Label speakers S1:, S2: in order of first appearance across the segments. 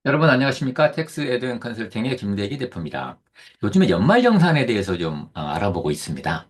S1: 여러분 안녕하십니까? 텍스 에듀 컨설팅의 김대기 대표입니다. 요즘에 연말정산에 대해서 좀 알아보고 있습니다.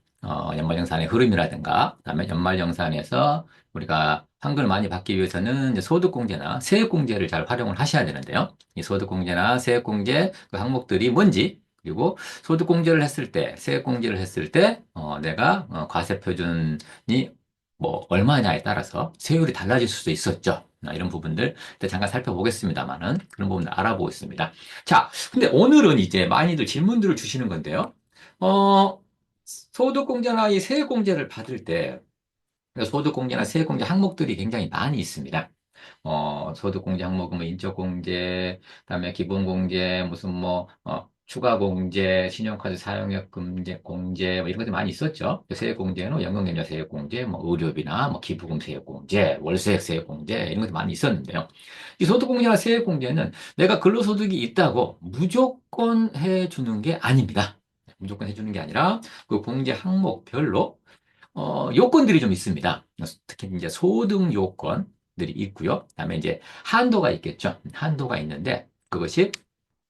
S1: 연말정산의 흐름이라든가, 그다음에 연말정산에서 우리가 환급을 많이 받기 위해서는 이제 소득공제나 세액공제를 잘 활용을 하셔야 되는데요. 이 소득공제나 세액공제 그 항목들이 뭔지, 그리고 소득공제를 했을 때, 세액공제를 했을 때, 내가 과세표준이 뭐 얼마냐에 따라서 세율이 달라질 수도 있었죠. 이런 부분들 일단 잠깐 살펴보겠습니다만은 그런 부분 알아보고 있습니다. 자, 근데 오늘은 이제 많이들 질문들을 주시는 건데요. 어, 소득공제나 이 세액공제를 받을 때 소득공제나 세액공제 항목들이 굉장히 많이 있습니다. 소득공제 항목은 뭐 인적공제, 그다음에 기본공제, 무슨 뭐, 추가공제, 신용카드 사용액 공제, 뭐 이런 것들이 많이 있었죠. 세액공제는 연금연료 세액공제, 뭐 의료비나 뭐 기부금 세액공제, 월세액 세액공제, 이런 것들이 많이 있었는데요. 이 소득공제나 세액공제는 내가 근로소득이 있다고 무조건 해주는 게 아닙니다. 무조건 해주는 게 아니라 그 공제 항목별로 요건들이 좀 있습니다. 특히 이제 소득 요건들이 있고요. 그다음에 이제 한도가 있겠죠. 한도가 있는데 그것이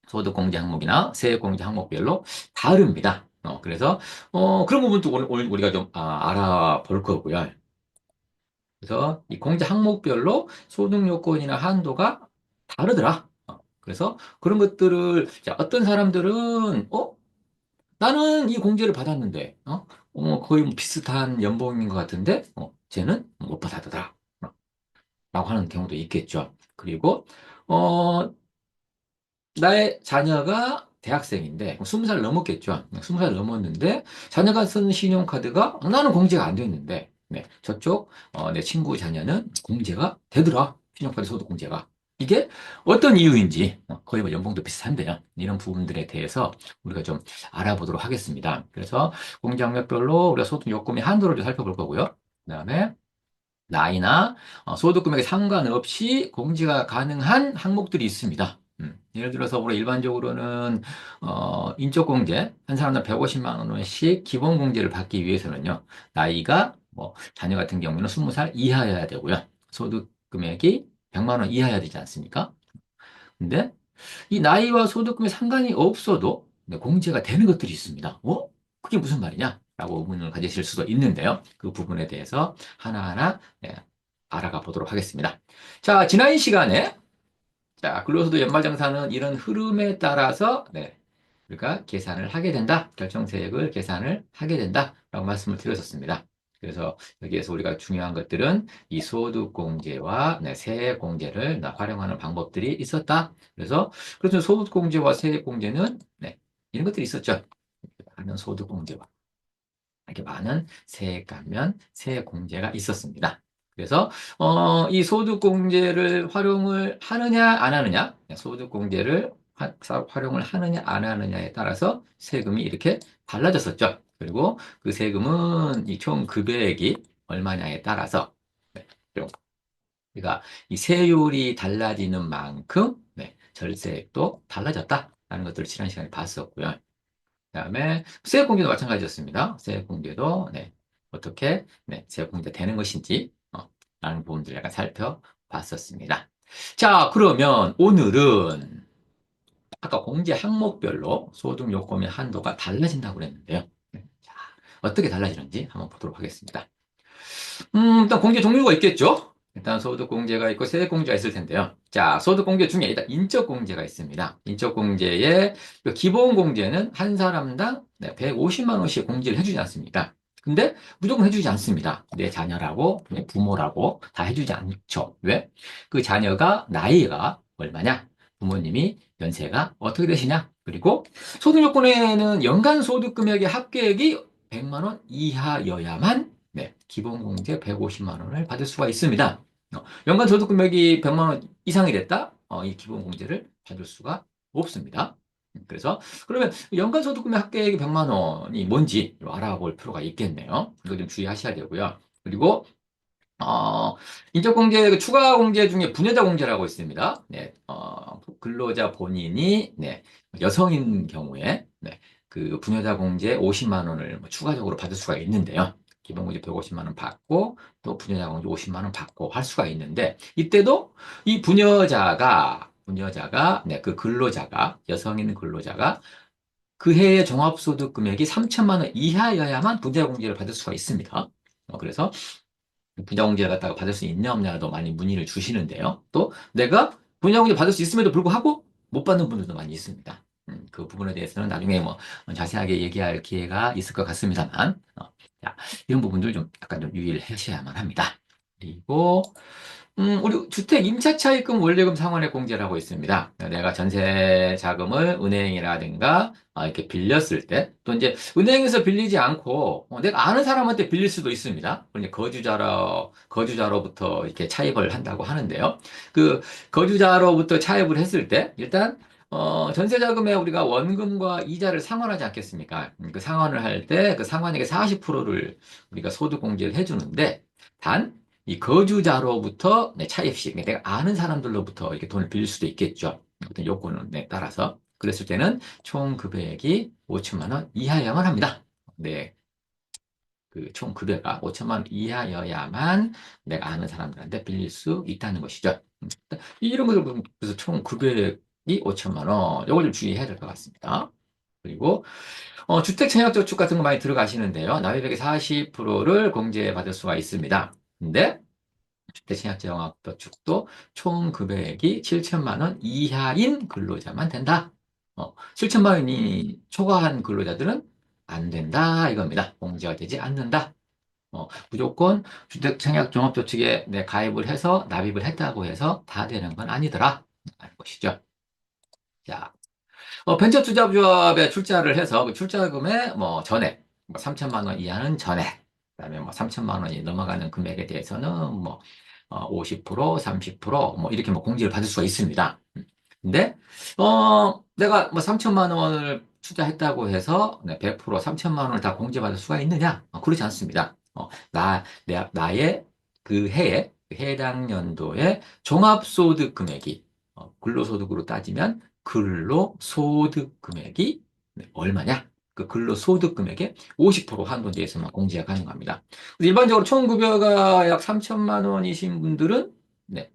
S1: 소득 공제 항목이나 세액 공제 항목별로 다릅니다. 그래서 그런 부분도 오늘 우리가 좀 알아볼 거고요. 그래서 이 공제 항목별로 소득 요건이나 한도가 다르더라. 그래서 그런 것들을 자, 어떤 사람들은 나는 이 공제를 받았는데, 거의 뭐 비슷한 연봉인 것 같은데, 쟤는 못 받았더라. 라고 하는 경우도 있겠죠. 그리고, 어, 나의 자녀가 대학생인데, 20살 넘었겠죠. 20살 넘었는데, 자녀가 쓴 신용카드가 나는 공제가 안 됐는데, 네, 저쪽, 내 친구 자녀는 공제가 되더라. 신용카드 소득 공제가. 이게 어떤 이유인지, 거의 뭐 연봉도 비슷한데요. 이런 부분들에 대해서 우리가 좀 알아보도록 하겠습니다. 그래서 공제 항목별로 우리가 소득 요금의 한도를 좀 살펴볼 거고요. 그 다음에 나이나 소득 금액에 상관없이 공제가 가능한 항목들이 있습니다. 예를 들어서 우리 일반적으로는 인적 공제 한 사람당 150만 원씩 기본 공제를 받기 위해서는요. 나이가 뭐 자녀 같은 경우는 20살 이하여야 되고요. 소득 금액이 100만 원 이하여야 되지 않습니까? 근데 이 나이와 소득금에 상관이 없어도 네, 공제가 되는 것들이 있습니다. 그게 무슨 말이냐? 라고 의문을 가지실 수도 있는데요. 그 부분에 대해서 하나하나 네, 알아가 보도록 하겠습니다. 자, 지난 시간에 자, 근로소득 연말정산은 이런 흐름에 따라서 네, 우리가 계산을 하게 된다. 결정세액을 계산을 하게 된다라고 말씀을 드렸었습니다. 그래서 여기에서 우리가 중요한 것들은 이 소득공제와 네, 세액공제를 활용하는 방법들이 있었다. 그래서 소득공제와 세액공제는 네, 이런 것들이 있었죠. 많은 소득공제와 이렇게 많은 세액 감면 세액공제가 있었습니다. 그래서 이 소득공제를 활용을 하느냐 안 하느냐, 소득공제를 활용을 하느냐 안 하느냐에 따라서 세금이 이렇게 달라졌었죠. 그리고 그 세금은 이 총 급여액이 얼마냐에 따라서 네, 좀 우리가 이 세율이 달라지는 만큼 네, 절세액도 달라졌다라는 것들을 지난 시간에 봤었고요. 그다음에 세액공제도 마찬가지였습니다. 세액공제도 네, 어떻게 네, 세액공제 되는 것인지 라는 부분들을 약간 살펴봤었습니다. 자, 그러면 오늘은 아까 공제 항목별로 소득 요금의 한도가 달라진다고 그랬는데요. 네, 자, 어떻게 달라지는지 한번 보도록 하겠습니다. 일단 공제 종류가 있겠죠? 일단 소득공제가 있고 세액공제가 있을 텐데요. 자, 소득공제 중에 일단 인적공제가 있습니다. 인적공제의 그 기본공제는 한 사람당 150만 원씩 공제를 해주지 않습니까? 근데 무조건 해주지 않습니다. 내 자녀라고, 내 부모라고 다 해주지 않죠. 왜? 그 자녀가 나이가 얼마냐? 부모님이 연세가 어떻게 되시냐? 그리고 소득요건에는 연간 소득금액의 합계액이 100만 원 이하여야만 기본공제 150만 원을 받을 수가 있습니다. 연간 소득 금액이 100만 원 이상이 됐다? 이 기본공제를 받을 수가 없습니다. 그래서 그러면 연간 소득 금액 합계액이 100만 원이 뭔지 알아볼 필요가 있겠네요. 이거 좀 주의하셔야 되고요. 그리고 인적공제, 그 추가공제 중에 분여자 공제라고 있습니다. 네, 근로자 본인이, 네, 여성인 경우에, 네, 그 분여자 공제 50만 원을 뭐 추가적으로 받을 수가 있는데요. 기본공제 150만 원 받고, 또 분여자 공제 50만 원 받고 할 수가 있는데, 이때도 이 분여자가 부녀자가, 네, 그 근로자가, 여성인 근로자가 그 해의 종합소득 금액이 3천만 원 이하여야만 부자공제를 받을 수가 있습니다. 그래서 부자공제를 갖다가 받을 수 있냐 없냐도 많이 문의를 주시는데요. 또 내가 부자공제 받을 수 있음에도 불구하고 못 받는 분들도 많이 있습니다. 그 부분에 대해서는 나중에 뭐 자세하게 얘기할 기회가 있을 것 같습니다만, 자, 이런 부분들 좀 약간 좀 유의를 하셔야만 합니다. 그리고 우리 주택 임차차입금 원리금 상환의 공제라고 있습니다. 내가 전세 자금을 은행이라든가 이렇게 빌렸을 때, 또 이제 은행에서 빌리지 않고 내가 아는 사람한테 빌릴 수도 있습니다. 그러니 거주자로부터 이렇게 차입을 한다고 하는데요. 그 거주자로부터 차입을 했을 때 일단 전세 자금에 우리가 원금과 이자를 상환하지 않겠습니까? 그 상환을 할 때 그 상환액의 40%를 우리가 소득 공제를 해주는데 단 이 거주자로부터 네, 차입 시, 내가 아는 사람들로부터 이렇게 돈을 빌릴 수도 있겠죠. 어떤 요건에 따라서. 그랬을 때는 총 금액이 5천만 원 이하여야만 합니다. 네, 그 총 급여가 5천만 원 이하여야만 내가 아는 사람들한테 빌릴 수 있다는 것이죠. 이런 것을 보면 그래서 총 금액이 5천만 원. 이걸 좀 주의해야 될 것 같습니다. 그리고 주택청약저축 같은 거 많이 들어가시는데요. 납입액의 40%를 공제받을 수가 있습니다. 근데 주택청약저축도 총 금액이 7천만 원 이하인 근로자만 된다. 7천만 원이 초과한 근로자들은 안 된다 이겁니다. 공제가 되지 않는다. 무조건 주택청약종합저축에 내 가입을 해서 납입을 했다고 해서 다 되는 건 아니더라. 라는 것이죠. 자, 벤처투자조합에 출자를 해서 그 출자금의 뭐 전액, 뭐 3천만 원 이하는 전액, 그다음에 뭐 3천만 원이 넘어가는 금액에 대해서는 뭐 50%, 30%뭐 이렇게 뭐 공제를 받을 수가 있습니다. 근데 내가 뭐 3천만 원을 투자했다고 해서 네, 100% 3천만 원을 다 공제받을 수가 있느냐? 그렇지 않습니다. 나의 그 해에 그 해당 연도의 종합소득 금액이 근로소득으로 따지면 근로소득 금액이 네, 얼마냐? 그 근로소득 금액의 50% 한도 내에서만 공제가 가능합니다. 일반적으로 총 급여가 약 3천만 원이신 분들은 네,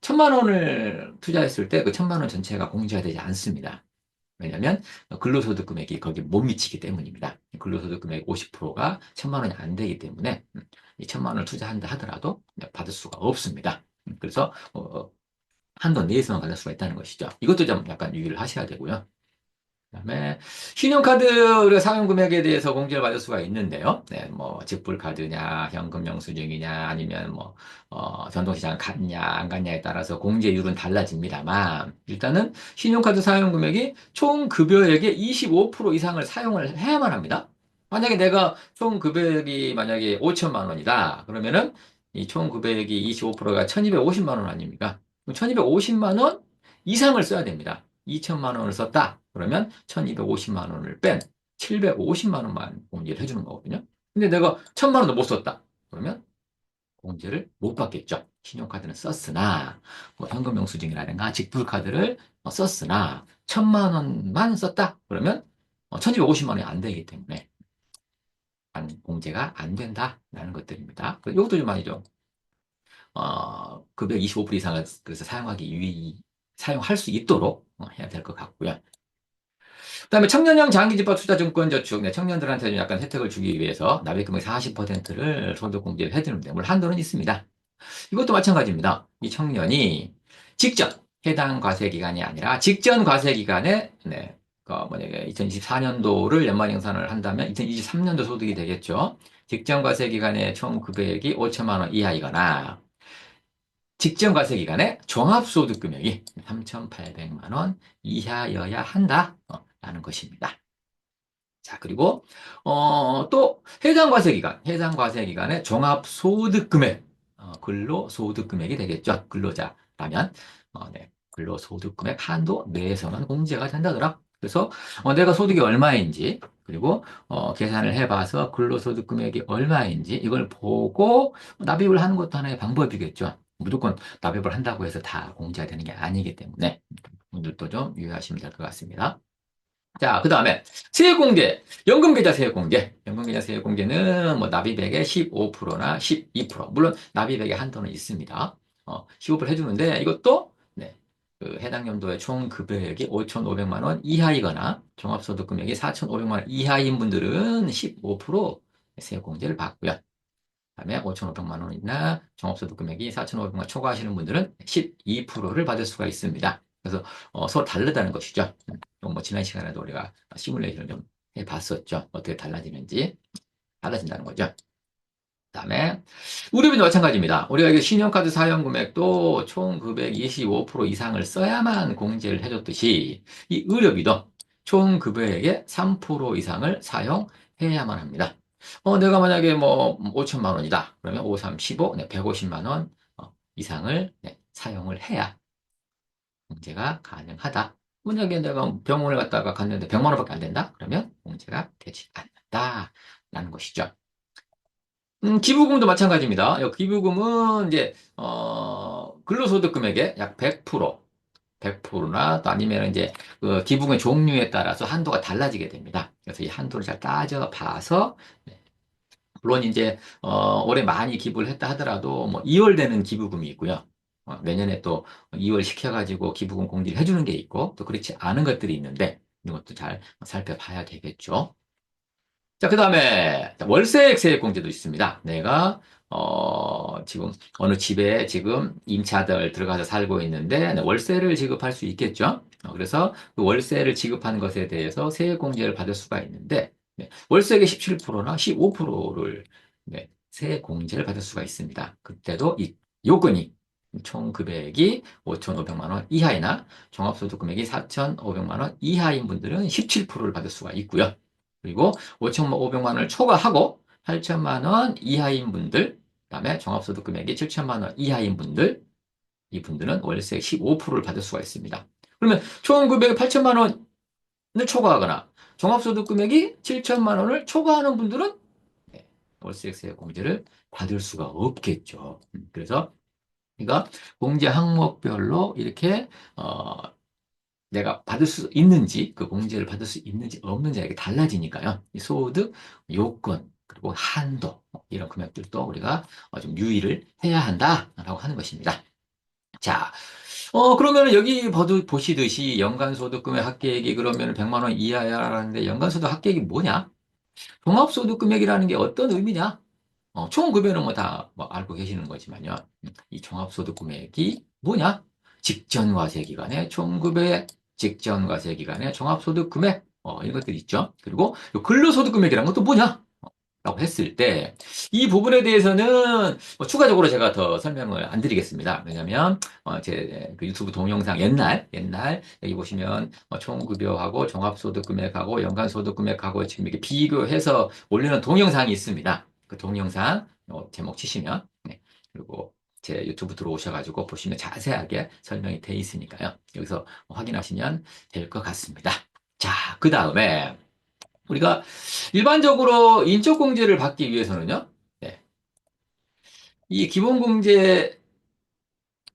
S1: 1천만 원을 투자했을 때 그 1천만 원 전체가 공제가 되지 않습니다. 왜냐하면 근로소득 금액이 거기 못 미치기 때문입니다. 근로소득 금액 50%가 1천만 원이 안 되기 때문에 이 1천만 원을 투자한다 하더라도 네, 받을 수가 없습니다. 그래서 한도 내에서만 받을 수가 있다는 것이죠. 이것도 좀 약간 유의를 하셔야 되고요. 그다음에 신용카드 우리가 사용 금액에 대해서 공제를 받을 수가 있는데요. 네, 뭐 직불카드냐, 현금 영수증이냐, 아니면 뭐 전통시장 갔냐, 안 갔냐에 따라서 공제율은 달라집니다만 일단은 신용카드 사용 금액이 총 급여액의 25% 이상을 사용을 해야만 합니다. 만약에 내가 총 급여액이 만약에 5천만 원이다. 그러면은 이 총 급여액이 25%가 1250만 원 아닙니까? 1250만 원 이상을 써야 됩니다. 2천만 원을 썼다. 그러면 1250만 원을 뺀 750만 원만 공제를 해주는 거거든요. 근데 내가 1000만 원도 못 썼다. 그러면 공제를 못 받겠죠. 신용카드는 썼으나, 뭐 현금 영수증이라든가 직불카드를 썼으나, 1000만 원만 썼다. 그러면 1250만 원이 안 되기 때문에 공제가 안 된다라는 것들입니다. 이것도 좀 많이 좀 급여 25% 이상을 그래서 사용할 수 있도록 해야 될 것 같고요. 그다음에 청년형 장기집합 투자증권저축, 네, 청년들한테 좀 약간 혜택을 주기 위해서 납입금액 40%를 소득공제를 해드는데 물론 한도는 있습니다. 이것도 마찬가지입니다. 이 청년이 직전 해당 과세 기간이 아니라 직전 과세 기간에 네, 만약에 2024년도를 연말정산을 한다면 2023년도 소득이 되겠죠. 직전 과세 기간에 총 금액이 5천만 원 이하이거나 직전 과세 기간에 종합소득 금액이 3,800만 원 이하여야 한다. 라는 것입니다. 자, 그리고, 또, 해당 과세 기간에 종합소득 금액, 근로소득 금액이 되겠죠. 근로자라면, 네, 근로소득 금액 한도 내에서만 공제가 된다더라. 그래서, 내가 소득이 얼마인지, 그리고, 계산을 해봐서 근로소득 금액이 얼마인지, 이걸 보고 납입을 하는 것도 하나의 방법이겠죠. 무조건 납입을 한다고 해서 다 공제가 되는 게 아니기 때문에, 분들도 좀 유의하시면 될 것 같습니다. 자, 그 다음에 세액공제, 연금계좌 세액공제. 연금계좌 세액공제는 뭐 납입액의 15%나 12%. 물론 납입액의 한도는 있습니다. 15% 해주는데 이것도 네. 해당 연도의 총 급여액이 5,500만 원 이하이거나 종합소득 금액이 4,500만 원 이하인 분들은 15% 세액공제를 받고요. 그다음에 5,500만 원이나 종합소득 금액이 4,500만 원 초과하시는 분들은 12%를 받을 수가 있습니다. 그래서 서로 다르다는 것이죠. 뭐 지난 시간에도 우리가 시뮬레이션을 좀 해봤었죠. 어떻게 달라지는지 달라진다는 거죠. 그다음에 의료비도 마찬가지입니다. 우리가 이게 신용카드 사용 금액도 총 금액 25% 이상을 써야만 공제를 해줬듯이 이 의료비도 총 급여액의 3% 이상을 사용해야만 합니다. 내가 만약에 뭐 5천만 원이다. 그러면 5, 3, 15, 네, 150만 원 이상을 네, 사용을 해야 공제가 가능하다. 만약에 내가 병원을 갔다가 갔는데 100만 원밖에 안 된다? 그러면 공제가 되지 않는다라는 것이죠. 기부금도 마찬가지입니다. 기부금은 이제, 근로소득 금액의 약 100%, 100%나 또 아니면 이제 그 기부금의 종류에 따라서 한도가 달라지게 됩니다. 그래서 이 한도를 잘 따져봐서, 네, 물론 이제, 올해 많이 기부를 했다 하더라도 뭐 2월 되는 기부금이 있고요. 내년에 또 2월 시켜가지고 기부금 공제를 해주는 게 있고 또 그렇지 않은 것들이 있는데 이것도 잘 살펴봐야 되겠죠. 자, 그 다음에 월세 세액공제도 있습니다. 내가 지금 어느 집에 지금 임차들 들어가서 살고 있는데 네, 월세를 지급할 수 있겠죠. 그래서 그 월세를 지급하는 것에 대해서 세액공제를 받을 수가 있는데 월세의 17%나 15%를 세액공제를 받을 수가 있습니다. 그때도 이 요건이 총 금액이 5,500만 원 이하이나 종합소득 금액이 4,500만 원 이하인 분들은 17%를 받을 수가 있고요. 그리고 5,500만 원을 초과하고 8천만 원 이하인 분들, 그다음에 종합소득 금액이 7천만 원 이하인 분들, 이분들은 월세 15%를 받을 수가 있습니다. 그러면 총 금액이 8천만 원을 초과하거나 종합소득 금액이 7천만 원을 초과하는 분들은 네, 월세세 공제를 받을 수가 없겠죠. 그래서 우리가 공제 항목별로 이렇게 내가 받을 수 있는지, 그 공제를 받을 수 있는지 없는지 이게 달라지니까요. 이 소득, 요건, 그리고 한도, 이런 금액들도 우리가 좀 유의를 해야 한다라고 하는 것입니다. 자, 그러면 여기 보시듯이 연간소득금의 합계액이 그러면 100만 원 이하야라는데 연간소득 합계액이 뭐냐? 종합소득금액이라는 게 어떤 의미냐? 총 급여는 뭐 다 뭐 알고 계시는 거지만요. 이 종합소득금액이 뭐냐? 직전과세 기간의 총급여의 직전과세 기간의 종합소득금액 이런 것들이 있죠. 그리고 요 근로소득금액이라는 것도 뭐냐? 라고 했을 때 이 부분에 대해서는 뭐 추가적으로 제가 더 설명을 안 드리겠습니다. 왜냐하면 제그 유튜브 동영상 옛날 여기 보시면 총급여하고 종합소득금액하고 연간소득금액하고 지금 이렇게 비교해서 올리는 동영상이 있습니다. 그 동영상 제목 치시면 네. 그리고 제 유튜브 들어오셔가지고 보시면 자세하게 설명이 돼 있으니까요. 여기서 확인하시면 될 것 같습니다. 자, 그 다음에 우리가 일반적으로 인적공제를 받기 위해서는요, 네, 이 기본공제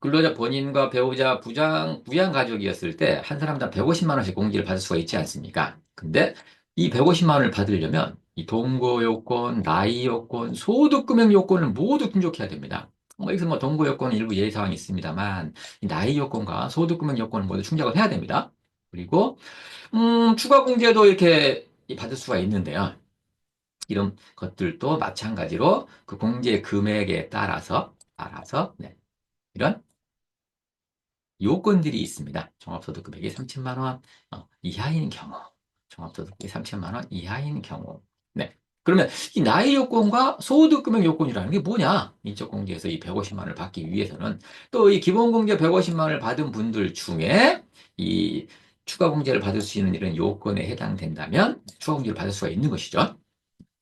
S1: 근로자 본인과 배우자 부양 가족이었을 때 한 사람당 150만 원씩 공제를 받을 수가 있지 않습니까? 근데 이 150만 원을 받으려면 이 동거 요건, 나이 요건, 소득 금액 요건을 모두 충족해야 됩니다. 여기서 뭐 동거 요건은 일부 예외 사항이 있습니다만 이 나이 요건과 소득 금액 요건을 모두 충족을 해야 됩니다. 그리고 추가 공제도 이렇게 받을 수가 있는데요. 이런 것들도 마찬가지로 그 공제 금액에 따라서 이런 요건들이 있습니다. 종합소득 금액이 3천만 원 이하인 경우, 종합소득 금액이 3천만 원 이하인 경우. 네. 그러면 이 나이 요건과 소득 금액 요건이라는 게 뭐냐? 인적 공제에서 이 150만 원을 받기 위해서는 또 이 기본 공제 150만 원을 받은 분들 중에 이 추가 공제를 받을 수 있는 이런 요건에 해당된다면 추가 공제를 받을 수가 있는 것이죠.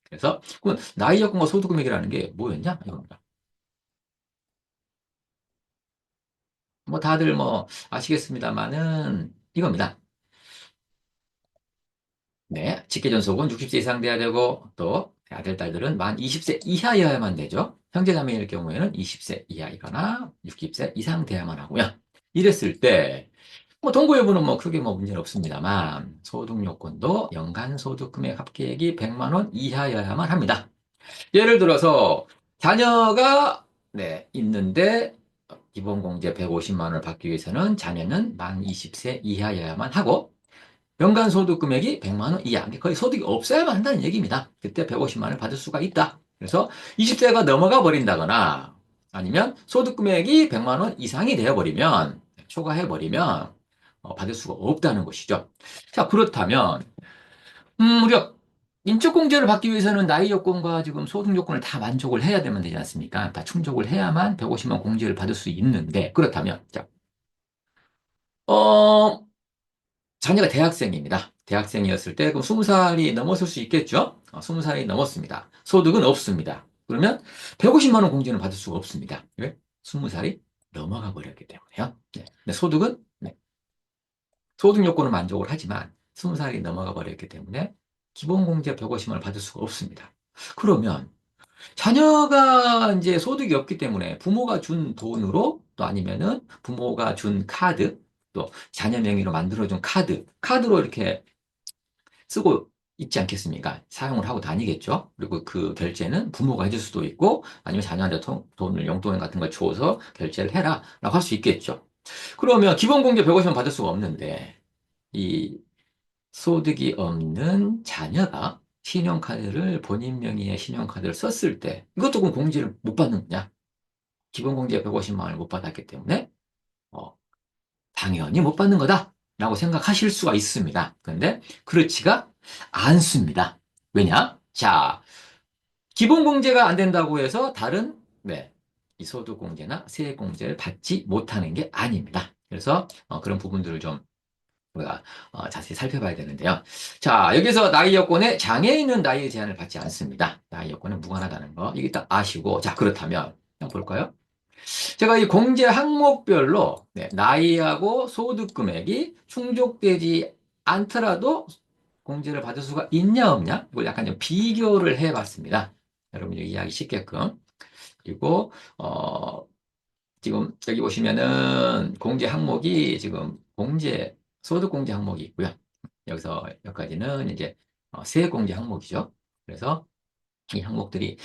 S1: 그래서 그럼 나이 여건과 소득 금액이라는 게 뭐였냐? 이겁니다. 뭐 다들 뭐 아시겠습니다만은 이겁니다. 네, 직계전속은 60세 이상 돼야 되고 또 아들 딸들은 만 20세 이하여야만 되죠. 형제자매일 경우에는 20세 이하이거나 60세 이상 돼야만 하고요. 이랬을 때 뭐 동거 여부는 뭐 크게 뭐 문제는 없습니다만 소득 요건도 연간 소득 금액 합계액이 100만 원 이하여야만 합니다. 예를 들어서 자녀가 네, 있는데 기본공제 150만 원을 받기 위해서는 자녀는 만 20세 이하여야만 하고, 연간 소득 금액이 100만 원 이하, 거의 소득이 없어야만 한다는 얘기입니다. 그때 150만 원을 받을 수가 있다. 그래서 20세가 넘어가 버린다거나 아니면 소득 금액이 100만 원 이상이 되어 버리면, 초과해 버리면 받을 수가 없다는 것이죠. 자, 그렇다면 우리가 인적공제를 받기 위해서는 나이 요건과 지금 소득 요건을 다 만족을 해야 되면 되지 않습니까? 다 충족을 해야만 150만 공제를 받을 수 있는데, 그렇다면 자, 어, 자녀가 대학생입니다. 대학생이었을 때 그럼 20살이 넘었을 수 있겠죠? 20살이 넘었습니다. 소득은 없습니다. 그러면 150만 원 공제는 받을 수가 없습니다. 왜? 20살이 넘어가 버렸기 때문에요. 네. 근데 소득은 네. 소득 요건은 만족을 하지만 20살이 넘어가 버렸기 때문에 기본 공제 150만 원을 받을 수가 없습니다. 그러면 자녀가 이제 소득이 없기 때문에 부모가 준 돈으로 또 아니면은 부모가 준 카드 또 자녀 명의로 만들어준 카드로 이렇게 쓰고 있지 않겠습니까? 사용을 하고 다니겠죠. 그리고 그 결제는 부모가 해줄 수도 있고 아니면 자녀한테 돈을 용돈 같은 걸 줘서 결제를 해라 라고 할 수 있겠죠. 그러면 기본 공제 150원 받을 수가 없는데 이 소득이 없는 자녀가 신용카드를 본인 명의의 신용카드를 썼을 때 이것도 그럼 공제를 못 받는 거냐? 기본 공제 150만 원을 못 받았기 때문에 어, 당연히 못 받는 거다라고 생각하실 수가 있습니다. 그런데 그렇지가 않습니다. 왜냐? 자, 기본 공제가 안 된다고 해서 다른 이 소득 공제나 세액 공제를 받지 못하는 게 아닙니다. 그래서 그런 부분들을 좀 우리가 자세히 살펴봐야 되는데요. 자, 여기서 나이 여건에 장애인은 나이 제한을 받지 않습니다. 나이 여건은 무관하다는 거. 이게 딱 아시고. 자, 그렇다면 한번 볼까요? 제가 이 공제 항목별로 나이하고 소득 금액이 충족되지 않더라도 공제를 받을 수가 있냐 없냐? 이걸 약간 좀 비교를 해봤습니다. 여러분이 이해하기 쉽게끔. 그리고 지금 여기 보시면은 공제 항목이 지금 소득 공제 항목이 있고요. 여기까지는 이제 세액 공제 항목이죠. 그래서 이 항목들이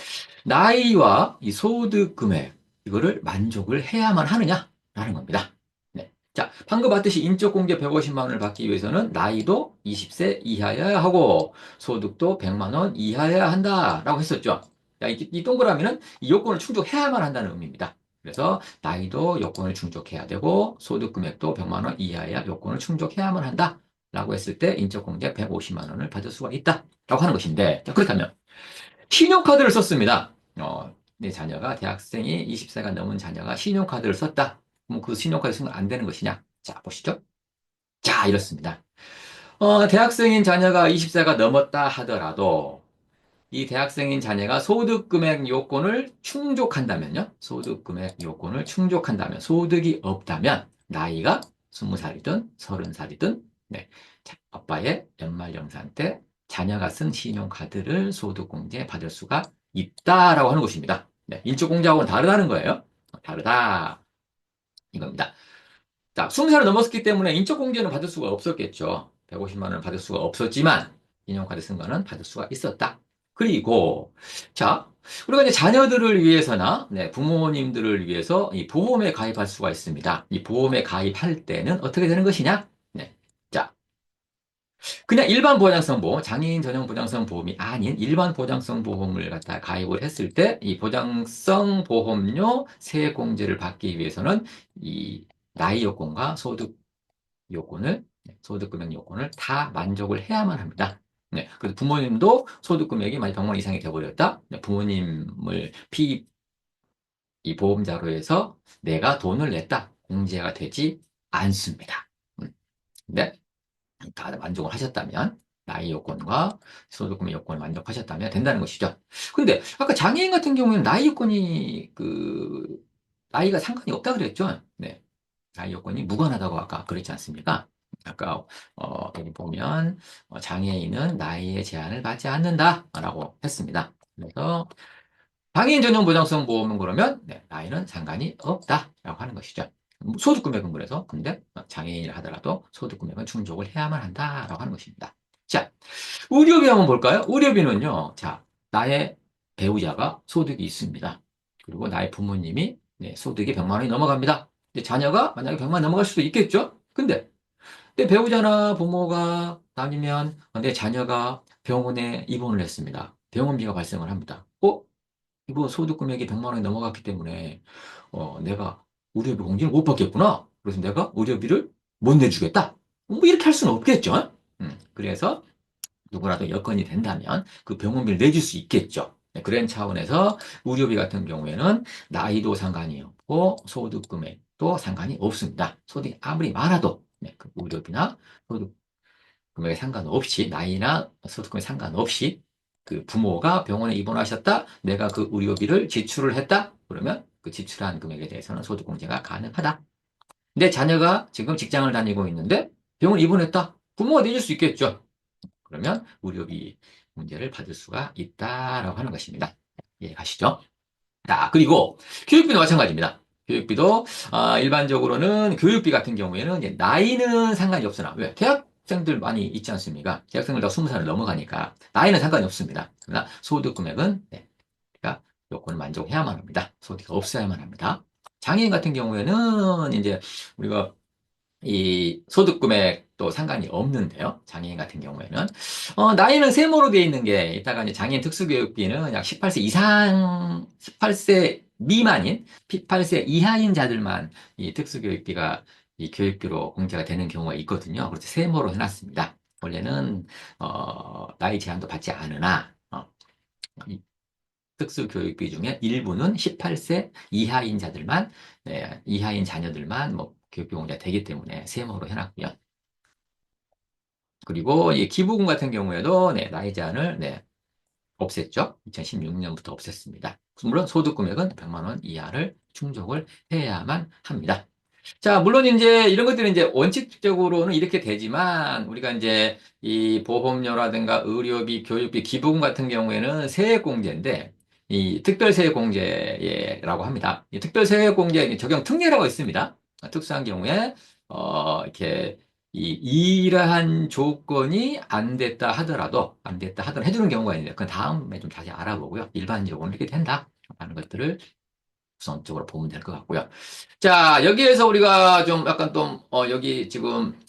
S1: 나이와 이 소득 금액 이거를 만족을 해야만 하느냐라는 겁니다. 네. 자, 방금 봤듯이 인적 공제 150만 원을 받기 위해서는 나이도 20세 이하여야 하고 소득도 100만 원 이하여야 한다라고 했었죠. 자, 이 동그라미는 이 요건을 충족해야만 한다는 의미입니다. 그래서 나이도 요건을 충족해야 되고 소득 금액도 100만 원 이하여야 요건을 충족해야만 한다라고 했을 때 인적 공제 150만 원을 받을 수가 있다라고 하는 것인데, 자, 그렇다면 신용카드를 썼습니다. 내 자녀가 대학생이 20세가 넘은 자녀가 신용카드를 썼다. 그럼 그 신용카드 쓰면 안 되는 것이냐? 자, 보시죠. 자, 이렇습니다. 대학생인 자녀가 20세가 넘었다 하더라도 이 대학생인 자녀가 소득금액 요건을 충족한다면요. 소득금액 요건을 충족한다면 소득이 없다면 나이가 20살이든 30살이든 아빠의 연말정산 때 자녀가 쓴 신용카드를 소득공제 받을 수가 있다라고 하는 것입니다. 네, 인적공제하고는 다르다는 거예요. 다르다 이겁니다. 자, 20살을 넘었기 때문에 인적공제는 받을 수가 없었겠죠. 150만 원을 받을 수가 없었지만 신용카드 쓴 거는 받을 수가 있었다. 그리고 자, 우리가 이제 자녀들을 위해서나 부모님들을 위해서 이 보험에 가입할 수가 있습니다. 이 보험에 가입할 때는 어떻게 되는 것이냐? 자, 그냥 일반 보장성 보험, 장애인 전용 보장성 보험이 아닌 일반 보장성 보험을 갖다 가입을 했을 때 이 보장성 보험료 세액 공제를 받기 위해서는 이 나이 요건과 소득 금액 요건을 다 만족을 해야만 합니다. 네, 그래서 부모님도 소득 금액이 만약 100만 원 이상이 돼버렸다. 부모님을 이 보험자로 해서 내가 돈을 냈다. 공제가 되지 않습니다. 네. 다 만족을 하셨다면 나이 요건과 소득금의 요건을 만족하셨다면 된다는 것이죠. 근데 아까 장애인 같은 경우에는 나이 요건이 나이가 상관이 없다 그랬죠. 네. 나이 요건이 무관하다고 아까 그랬지 않습니까? 아까 여기 보면 장애인은 나이의 제한을 받지 않는다라고 했습니다. 그래서 장애인 전용 보장성 보험은 그러면 나이는 상관이 없다라고 하는 것이죠. 소득금액은 그래서 근데 장애인을 하더라도 소득금액은 충족을 해야만 한다라고 하는 것입니다. 자, 의료비 한번 볼까요? 의료비는요. 자, 나의 배우자가 소득이 있습니다. 그리고 나의 부모님이 네, 소득이 100만 원이 넘어갑니다. 근데 자녀가 만약에 100만 원 넘어갈 수도 있겠죠? 근데 내 배우자나 부모가 아니면 내 자녀가 병원에 입원을 했습니다. 병원비가 발생을 합니다. 이거 소득 금액이 100만 원이 넘어갔기 때문에 내가 의료비 공제를 못 받겠구나. 그래서 내가 의료비를 못 내주겠다. 뭐 이렇게 할 수는 없겠죠. 그래서 누구라도 여건이 된다면 그 병원비를 내줄 수 있겠죠. 네, 그런 차원에서 의료비 같은 경우에는 나이도 상관이 없고 소득 금액도 상관이 없습니다. 소득이 아무리 많아도 그 의료비나 소득 금액에 상관없이 나이나 소득 금액에 상관없이 그 부모가 병원에 입원하셨다. 내가 그 의료비를 지출을 했다. 그러면 그 지출한 금액에 대해서는 소득공제가 가능하다. 내 자녀가 지금 직장을 다니고 있는데 병원 입원했다. 부모가 내줄 수 있겠죠. 그러면 의료비 문제를 받을 수가 있다라고 하는 것입니다. 예, 가시죠. 자, 그리고 교육비도 마찬가지입니다. 교육비도 일반적으로는 교육비 같은 경우에는 이제 나이는 상관이 없으나 왜? 대학생들 많이 있지 않습니까? 대학생들 다 20살을 넘어가니까 나이는 상관이 없습니다. 그러나 소득 금액은 그러니까 요건을 만족해야만 합니다. 소득이 없어야만 합니다. 장애인 같은 경우에는 이제 우리가 이 소득 금액도 상관이 없는데요. 장애인 같은 경우에는 나이는 세모로 되어 있는 게 이따가 이제 장애인 특수교육비는 약 18세 이상 18세 미만인 18세 이하인 자들만 이 특수교육비가 이 교육비로 공제가 되는 경우가 있거든요. 그래서 세모로 해놨습니다. 원래는 나이 제한도 받지 않으나 이 특수교육비 중에 일부는 18세 이하인 자들만, 네, 이하인 자녀들만 뭐 교육비 공제가 되기 때문에 세모로 해놨고요. 그리고 이 기부금 같은 경우에도 네, 나이 제한을 네, 없앴죠. 2016년부터 없앴습니다. 물론 소득 금액은 100만 원 이하를 충족을 해야만 합니다. 자, 물론 이제 이런 것들은 이제 원칙적으로는 이렇게 되지만 우리가 이제 이 보험료라든가 의료비, 교육비, 기부금 같은 경우에는 세액공제인데 이 특별세액공제라고 합니다. 이 특별세액공제 적용 특례라고 있습니다. 특수한 경우에 이렇게 이러한 조건이 안 됐다 하더라도 해주는 경우가 있는데 그 다음에 좀 자세히 알아보고요. 일반적으로는 이렇게 된다 하는 것들을 우선적으로 보면 될 것 같고요. 자, 여기에서 우리가 좀 약간 좀, 여기 지금,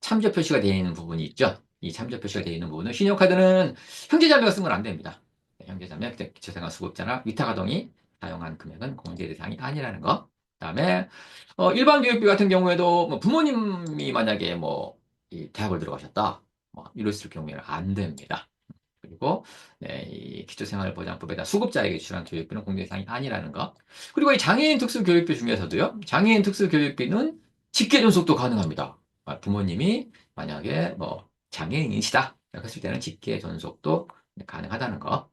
S1: 참조 표시가 되어 있는 부분이 있죠. 이 참조 표시가 되어 있는 부분은 신용카드는 형제자매가 쓴 건 안 됩니다. 네, 형제자매, 기초생활수급자나 위탁아동이 사용한 금액은 공제 대상이 아니라는 거. 그다음에 일반 교육비 같은 경우에도 뭐 부모님이 만약에 뭐 이 대학을 들어가셨다, 뭐 이랬을 경우에는 안 됩니다. 그리고 네, 이 기초생활보장법에 따라 수급자에게 지출한 교육비는 공제 대상이 아니라는 거. 그리고 이 장애인 특수교육비 중에서도요. 장애인 특수교육비는 직계 존속도 가능합니다. 부모님이 만약에 뭐 장애인이시다. 했을 때는 직계 존속도 가능하다는 거.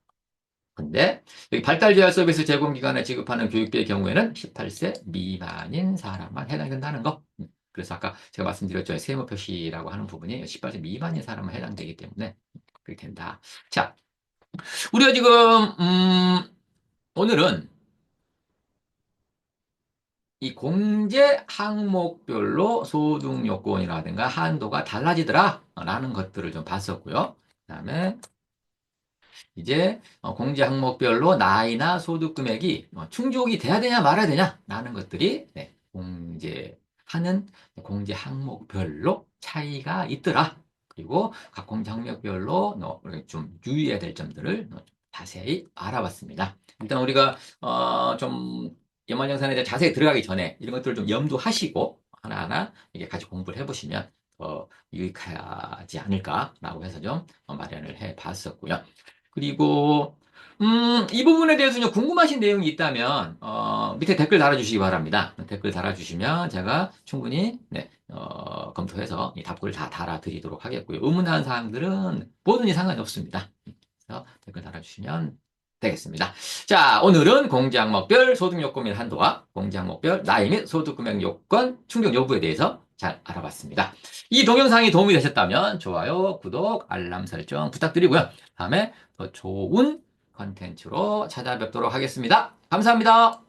S1: 근데 여기 발달재활 서비스 제공 기관에 지급하는 교육비의 경우에는 18세 미만인 사람만 해당된다는 거. 그래서 아까 제가 말씀드렸죠. 세무 표시라고 하는 부분이 18세 미만인 사람만 해당되기 때문에 그렇게 된다. 자, 우리가 지금 오늘은 이 공제 항목별로 소득 요건이라든가 한도가 달라지더라 라는 것들을 좀 봤었고요. 그다음에 이제 공제 항목별로 나이나 소득 금액이 충족이 돼야 되냐 말아야 되냐 라는 것들이 네, 공제하는 공제 항목별로 차이가 있더라. 그리고 각 공제 항목별로 좀 유의해야 될 점들을 자세히 알아봤습니다. 일단 우리가 좀 연말정산에 대해 자세히 들어가기 전에 이런 것들을 좀 염두하시고 하나하나 이게 같이 공부를 해보시면 더 유익하지 않을까라고 해서 좀 마련을 해봤었고요. 그리고 이 부분에 대해서 좀 궁금하신 내용이 있다면 밑에 댓글 달아주시기 바랍니다. 댓글 달아주시면 제가 충분히 네, 검토해서 이 답글을 다 달아드리도록 하겠고요. 의문한 사항들은 뭐든지 상관이 없습니다. 그래서 댓글 달아주시면 되겠습니다. 자, 오늘은 공제항목별 소득요건 및 한도와 공제항목별 나이 및 소득금액 요건 충족 여부에 대해서 잘 알아봤습니다. 이 동영상이 도움이 되셨다면 좋아요, 구독, 알람 설정 부탁드리고요. 다음에 더 좋은 컨텐츠로 찾아뵙도록 하겠습니다. 감사합니다.